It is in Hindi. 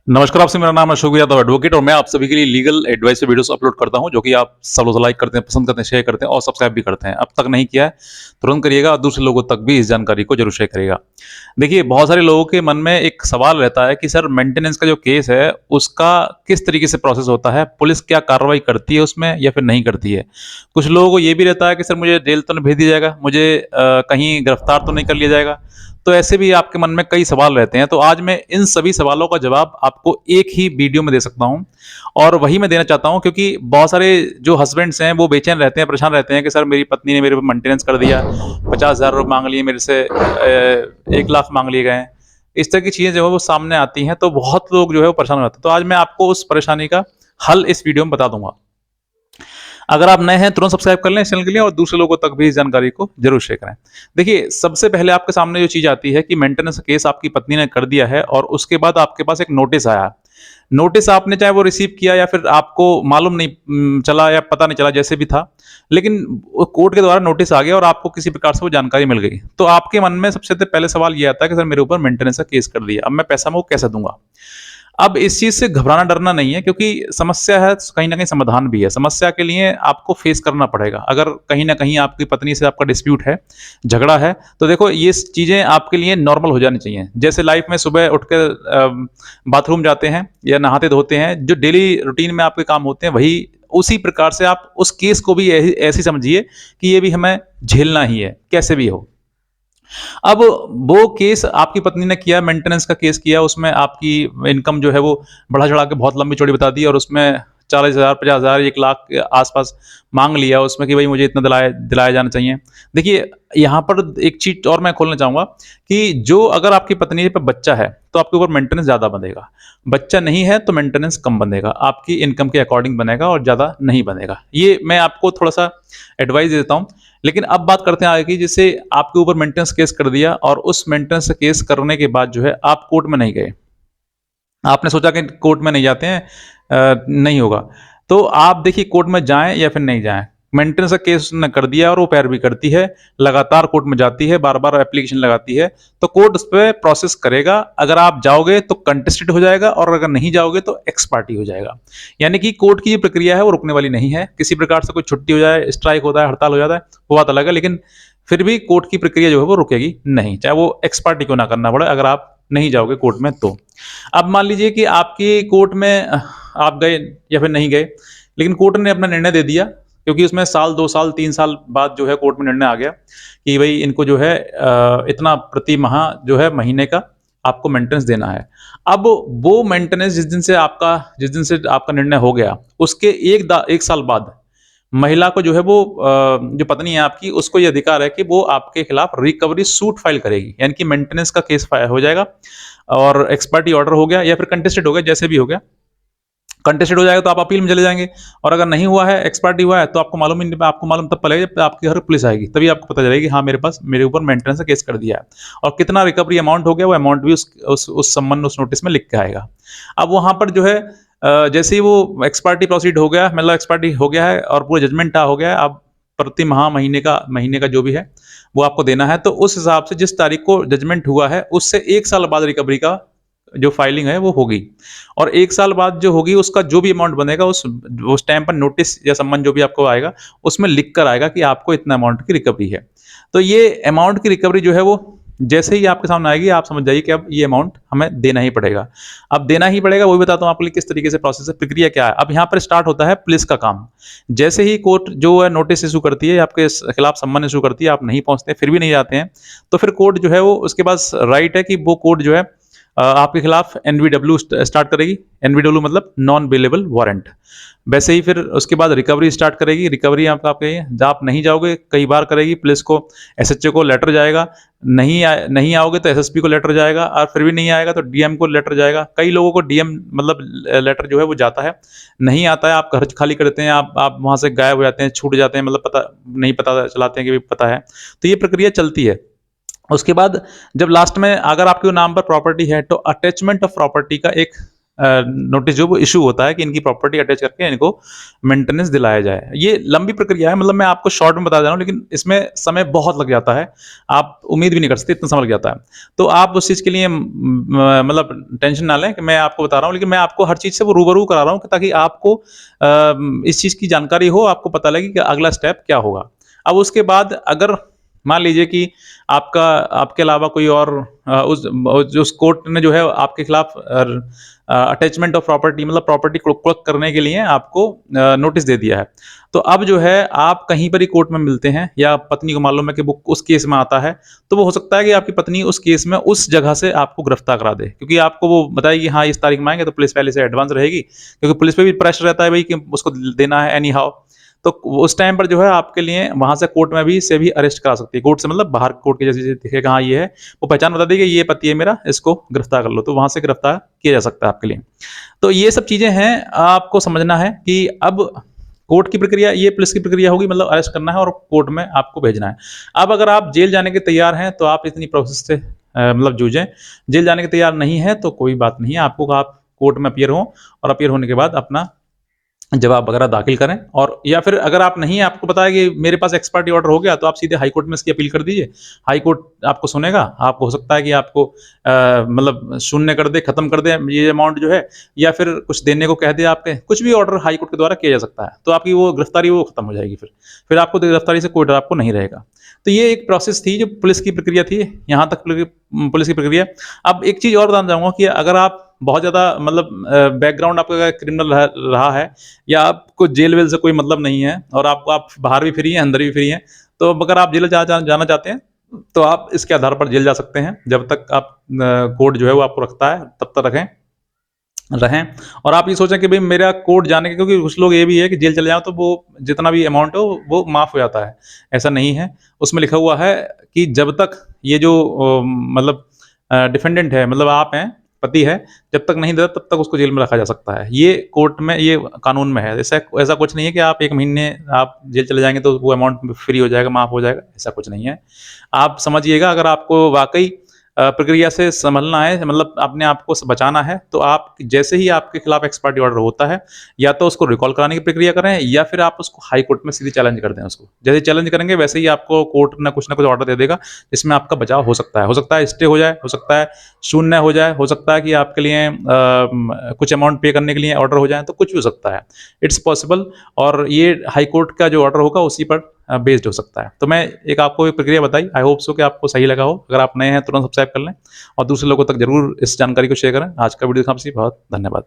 नमस्कार, आपसे मेरा नाम है अशोक यादव एडवोकेट और मैं आप सभी के लिए लीगल एडवाइस वीडियोस अपलोड करता हूं जो कि आप सब लोग लाइक करते हैं, पसंद करते हैं, शेयर करते हैं और सब्सक्राइब भी करते हैं। अब तक नहीं किया है, तुरंत करिएगा और दूसरे लोगों तक भी इस जानकारी को जरूर शेयर करिएगा। देखिए, बहुत सारे लोगों के मन में एक सवाल रहता है कि सर मेंटेनेंस का जो केस है, उसका किस तरीके से प्रोसेस होता है? पुलिस क्या कार्रवाई करती है उसमें या फिर नहीं करती है? कुछ लोगों को ये भी रहता है कि सर मुझे जेल तो नहीं भेज दिया जाएगा, मुझे कहीं गिरफ्तार तो नहीं कर लिया जाएगा? तो ऐसे भी आपके मन में कई सवाल रहते हैं, तो आज मैं इन सभी सवालों का जवाब आपको एक ही वीडियो में दे सकता हूं और वही मैं देना चाहता हूं क्योंकि बहुत सारे जो हस्बैंड्स हैं वो बेचैन रहते हैं, परेशान रहते हैं कि सर मेरी पत्नी ने मेरे पे मेंटेनेंस कर दिया, 50,000 रुपये मांग लिए मेरे से, 1 लाख मांग लिए गए हैं। इस तरह की चीज़ें जो है वो सामने आती हैं, तो बहुत लोग जो है वो परेशान हो जाते हैं। तो आज मैं आपको उस परेशानी का हल इस वीडियो में बता दूंगा। अगर आप नए हैं तुरंत सब्सक्राइब कर लें इस चैनल के लिए और दूसरे लोगों तक भी इस जानकारी को जरूर शेयर करें। देखिए, सबसे पहले आपके सामने जो चीज़ आती है कि मेंटेनेंस केस आपकी पत्नी ने कर दिया है और उसके बाद आपके पास एक नोटिस आया। नोटिस आपने चाहे वो रिसीव किया या फिर आपको मालूम नहीं चला या पता नहीं चला, जैसे भी था, लेकिन वो कोर्ट के द्वारा नोटिस आ गया और आपको किसी प्रकार से वो जानकारी मिल गई। तो आपके मन में सबसे पहले सवाल ये आता है कि सर मेरे ऊपर मेंटेनेंस का केस कर दिया, अब मैं पैसा मैं वो कैसे दूंगा? अब इस चीज़ से घबराना डरना नहीं है क्योंकि समस्या है, कहीं न कहीं समाधान भी है। समस्या के लिए आपको फेस करना पड़ेगा। अगर कहीं न कहीं आपकी पत्नी से आपका डिस्प्यूट है, झगड़ा है, तो देखो ये चीज़ें आपके लिए नॉर्मल हो जानी चाहिए। जैसे लाइफ में सुबह उठ के बाथरूम जाते हैं या नहाते-धोते हैं, जो डेली रूटीन में आपके काम होते हैं, वही उसी प्रकार से आप उस केस को भी ऐसे ही समझिए कि ये भी हमें झेलना ही है, कैसे भी हो। अब वो केस आपकी पत्नी ने किया, मेंटेनेंस का केस किया, उसमें आपकी इनकम जो है वो बढ़ा-चढ़ा के बहुत लंबी-चौड़ी बता दी और उसमें 40,000, 50,000, 1 लाख के आस-पास माँग लिया उसमें कि भई मुझे इतना दिलाया दिलाया जाना चाहिए। देखिए, यहाँ पर एक चीज़ और मैं खोलना चाहूँगा कि जो अगर आपकी पत्नी पे बच्चा है, तो आपके ऊपर मेंटेनेंस ज़्यादा बंधेगा। बच्चा नहीं है, तो मेंटेनेंस कम बंधेगा। आपकी इनकम के अकॉर्डिंग बनेगा और ज़्यादा नहीं बनेगा। ये मैं आपको थोड़ा-सा एडवाइस देता हूँ। लेकिन अब बात करते हैं आगे की, जैसे आपके ऊपर मेंटेनेंस केस कर दिया और उस मेंटेनेंस केस करने के बाद जो है आप कोर्ट में नहीं गए। आपने सोचा कि कोर्ट में नहीं जाते हैं, नहीं होगा। तो आप देखिए कोर्ट में जाएँ या फिर नहीं जाएँ। मेंटेनेंस का केस उसने कर दिया और वो पैरवी करती है, लगातार कोर्ट में जाती है, बार-बार एप्लीकेशन लगाती है, तो कोर्ट उस पे प्रोसेस करेगा। अगर आप जाओगे तो कंटेस्टेड हो जाएगा और अगर नहीं जाओगे तो एक्स पार्टी हो जाएगा। यानी कि कोर्ट की जो प्रक्रिया है वो रुकने वाली नहीं है। किसी प्रकार से कोई छुट्टी हो जाए, स्ट्राइक होता है, हड़ताल हो जाता है, वो बात अलग है, लेकिन फिर भी कोर्ट की प्रक्रिया जो है वो रुकेगी नहीं, चाहे वो एक्स पार्टी क्यों ना करना पड़े, अगर आप नहीं जाओगे कोर्ट में तो। अब मान लीजिए कि आपकी कोर्ट में आप गए या फिर नहीं गए, लेकिन कोर्ट ने अपना निर्णय दे दिया क्योंकि उसमें साल, 2 साल, 3 साल बाद जो है कोर्ट में निर्णय आ गया कि भई इनको जो है इतना प्रति माह जो है महीने का आपको मेंटेनेंस देना है। अब वो मेंटेनेंस जिस दिन से आपका निर्णय हो गया, उसके 1 साल बाद महिला को जो है वो जो पत्नी है आपकी, उसको ये अधिकार है कि वो आपके खिलाफ रिकवरी सूट फाइल करेगी। यानी कि मेंटेनेंस का केस हो जाएगा और एक्सपर्टी ऑर्डर हो गया या फिर कंटेस्टेड हो गया, जैसे भी हो गया। कंटेस्टेड हो जाएगा तो आप अपील में चले जाएँगे और अगर नहीं हुआ है, एक्सपर्टी हुआ है, तो आपको मालूम ही नहीं, आपको मालूम तब पड़ेगा जब आपके घर पुलिस आएगी। तभी आपको पता चलेगा कि हाँ, मेरे ऊपर मेंटेनेंस का केस कर दिया है और कितना रिकवरी अमाउंट हो गया, वो अमाउंट भी उस संबंध में उस नोटिस में लिख के आएगा। अब वहाँ पर जो है जैसे ही वो एक्सपर्टी प्रोसीड हो गया, मतलब एक्सपर्टी हो गया है और पूरा जजमेंट हो गया है, अब प्रति माह महीने का जो भी है, वो आपको देना है। तो उस हिसाब से जिस तारीख को जजमेंट हुआ है, उससे 1 साल बाद रिकवरी का जो फाइलिंग है वो होगी और 1 साल बाद जो होगी उसका जो भी अमाउंट बनेगा उस टाइम पर नोटिस या सम्मन जो भी आपको आएगा, उसमें लिख कर आएगा कि आपको इतना अमाउंट की रिकवरी है। तो ये अमाउंट की रिकवरी जो है वो जैसे ही आपके सामने आएगी, आप समझ जाइए कि अब ये अमाउंट हमें देना ही पड़ेगा। अब देना ही पड़ेगा, वो भी बताता हूँ आपके लिए किस तरीके से प्रोसेस है, प्रक्रिया क्या है। अब यहाँ पर स्टार्ट होता है पुलिस का काम। जैसे ही कोर्ट जो है नोटिस इश्यू करती है, आपके खिलाफ सम्मन इश्यू करती है, आप नहीं पहुँचते, फिर भी नहीं जाते हैं, तो फिर कोर्ट जो है वो उसके पास राइट है कि वो कोर्ट जो है आपके खिलाफ एनवीडब्ल्यू स्टार्ट करेगी। एनवीडब्ल्यू मतलब नॉन बेलेबल वारंट। वैसे ही फिर उसके बाद रिकवरी स्टार्ट करेगी। रिकवरी आपका आप नहीं जाओगे, कई बार करेगी पुलिस को, एसएचओ को लेटर जाएगा, नहीं आओगे तो एसएसपी को लेटर जाएगा और फिर भी नहीं आएगा तो डीएम को लेटर जाएगा। कई लोगों को डीएम मतलब लेटर जो है वो जाता है, नहीं आता है, आप घर खाली करते हैं, आप वहाँ से गायब हो जाते हैं, छूट जाते हैं, मतलब पता चलाते हैं कि भाई पता है। तो ये प्रक्रिया चलती है। उसके बाद जब लास्ट में अगर आपके नाम पर प्रॉपर्टी है तो अटैचमेंट ऑफ प्रॉपर्टी का एक नोटिस जो वो इश्यू होता है कि इनकी प्रॉपर्टी अटैच करके इनको मेंटेनेंस दिलाया जाए। ये लंबी प्रक्रिया है, मतलब मैं आपको शॉर्ट में बता दे रहा हूँ, लेकिन इसमें समय बहुत लग जाता है। आप उम्मीद भी नहीं कर सकते इतना समय लग जाता है। तो आप उस चीज़ के लिए मतलब टेंशन ना लें कि मैं आपको बता रहा हूँ, लेकिन मैं आपको हर चीज़ से वो रूबरू करा रहा हूँ ताकि आपको इस चीज़ की जानकारी हो, आपको पता लगे कि अगला स्टेप क्या होगा। अब उसके बाद अगर मान लीजिए कि आपका आपके अलावा कोई और उस कोर्ट ने जो है आपके खिलाफ अटैचमेंट ऑफ प्रॉपर्टी मतलब प्रॉपर्टी को क्लक करने के लिए आपको नोटिस दे दिया है। तो अब जो है आप कहीं पर ही कोर्ट में मिलते हैं या पत्नी को मालूम है कि वो उस केस में आता है, तो वो हो सकता है कि आपकी पत्नी उस केस में उस जगह से आपको गिरफ्तार करा दे, क्योंकि आपको वो बताएगी हाँ इस तारीख में आएंगे, तो पुलिस पहले से एडवांस रहेगी, क्योंकि पुलिस पे भी प्रेशर रहता है भाई कि उसको देना है एनी हाउ। तो उस टाइम पर जो है आपके लिए वहां से कोर्ट में भी से भी अरेस्ट करा सकती है, कोर्ट से मतलब बाहर कोर्ट के जैसे दिखेगा हाँ ये है, वो पहचान बता देगी ये पति है मेरा, इसको गिरफ्तार कर लो, तो वहां से गिरफ्तार किया जा सकता है आपके लिए। तो ये सब चीजें हैं, आपको समझना है कि अब कोर्ट की प्रक्रिया, ये पुलिस की प्रक्रिया होगी, मतलब अरेस्ट करना है और कोर्ट में आपको भेजना है। अब अगर आप जेल जाने के तैयार हैं तो आप इतनी प्रोसेस से मतलब जूझें। जेल जाने के तैयार नहीं है तो कोई बात नहीं है, आपको आप कोर्ट में अपीयर हो और अपीयर होने के बाद अपना जवाब वगैरह दाखिल करें, और या फिर अगर आप नहीं, आपको पता है कि मेरे पास एक्सपर्टी ऑर्डर हो गया, तो आप सीधे हाई कोर्ट में इसकी अपील कर दीजिए। हाई कोर्ट आपको सुनेगा, आपको हो सकता है कि आपको मतलब शून्य कर दे, खत्म कर दे ये अमाउंट जो है, या फिर कुछ देने को कह दे, आपके कुछ भी ऑर्डर हाई कोर्ट के द्वारा किया जा सकता है, तो आपकी वो गिरफ्तारी वो खत्म हो जाएगी। फिर आपको गिरफ्तारी से कोई डर आपको नहीं रहेगा। तो ये एक प्रोसेस थी जो पुलिस की प्रक्रिया थी, यहाँ तक पुलिस की प्रक्रिया। अब एक चीज़ और बताना चाहूँगा कि अगर आप बहुत ज़्यादा मतलब बैकग्राउंड आपका क्रिमिनल रहा है, या आपको जेल वेल से कोई मतलब नहीं है, और आप बाहर भी फ्री हैं, अंदर भी फ्री हैं, तो अगर आप जेल जाना चाहते हैं, तो आप इसके आधार पर जेल जा सकते हैं। जब तक आप कोर्ट जो है वो आपको रखता है तब तक रहें। और आप ये सोचें कि भाई मेरा कोर्ट जाने के, क्योंकि कुछ लोग ये भी है कि जेल चले जाओ तो वो जितना भी अमाउंट हो वो माफ़ हो जाता है। ऐसा नहीं है, उसमें लिखा हुआ है कि जब तक ये जो मतलब डिफेंडेंट है, मतलब आप हैं, पति है, जब तक नहीं देता तब तक उसको जेल में रखा जा सकता है। ये कोर्ट में, ये कानून में है। ऐसा ऐसा कुछ नहीं है कि आप 1 महीने आप जेल चले जाएँगे तो वो अमाउंट फ्री हो जाएगा, माफ़ हो जाएगा, ऐसा कुछ नहीं है। आप समझिएगा, अगर आपको वाक़ई प्रक्रिया से संभलना है, मतलब अपने आप को बचाना है, तो आप जैसे ही आपके खिलाफ एक्सपायरी ऑर्डर होता है, या तो उसको रिकॉल कराने की प्रक्रिया करें, या फिर आप उसको हाई कोर्ट में सीधे चैलेंज कर दें उसको। जैसे चैलेंज करेंगे वैसे ही आपको कोर्ट ना कुछ ऑर्डर दे देगा, जिसमें आपका बचाव हो सकता है। हो सकता है स्टे हो जाए, हो सकता है शून्य हो जाए, हो सकता है कि आपके लिए कुछ अमाउंट पे करने के लिए ऑर्डर हो जाए, तो कुछ भी हो सकता है। It's possible. और ये हाई कोर्ट का जो ऑर्डर होगा उसी पर बेस्ड हो सकता है। तो मैं एक आपको एक प्रक्रिया बताई, आई होप सो कि आपको सही लगा हो। अगर आप नए हैं तुरंत सब्सक्राइब कर लें और दूसरे लोगों तक जरूर इस जानकारी को शेयर करें। आज का वीडियो देखने बहुत धन्यवाद।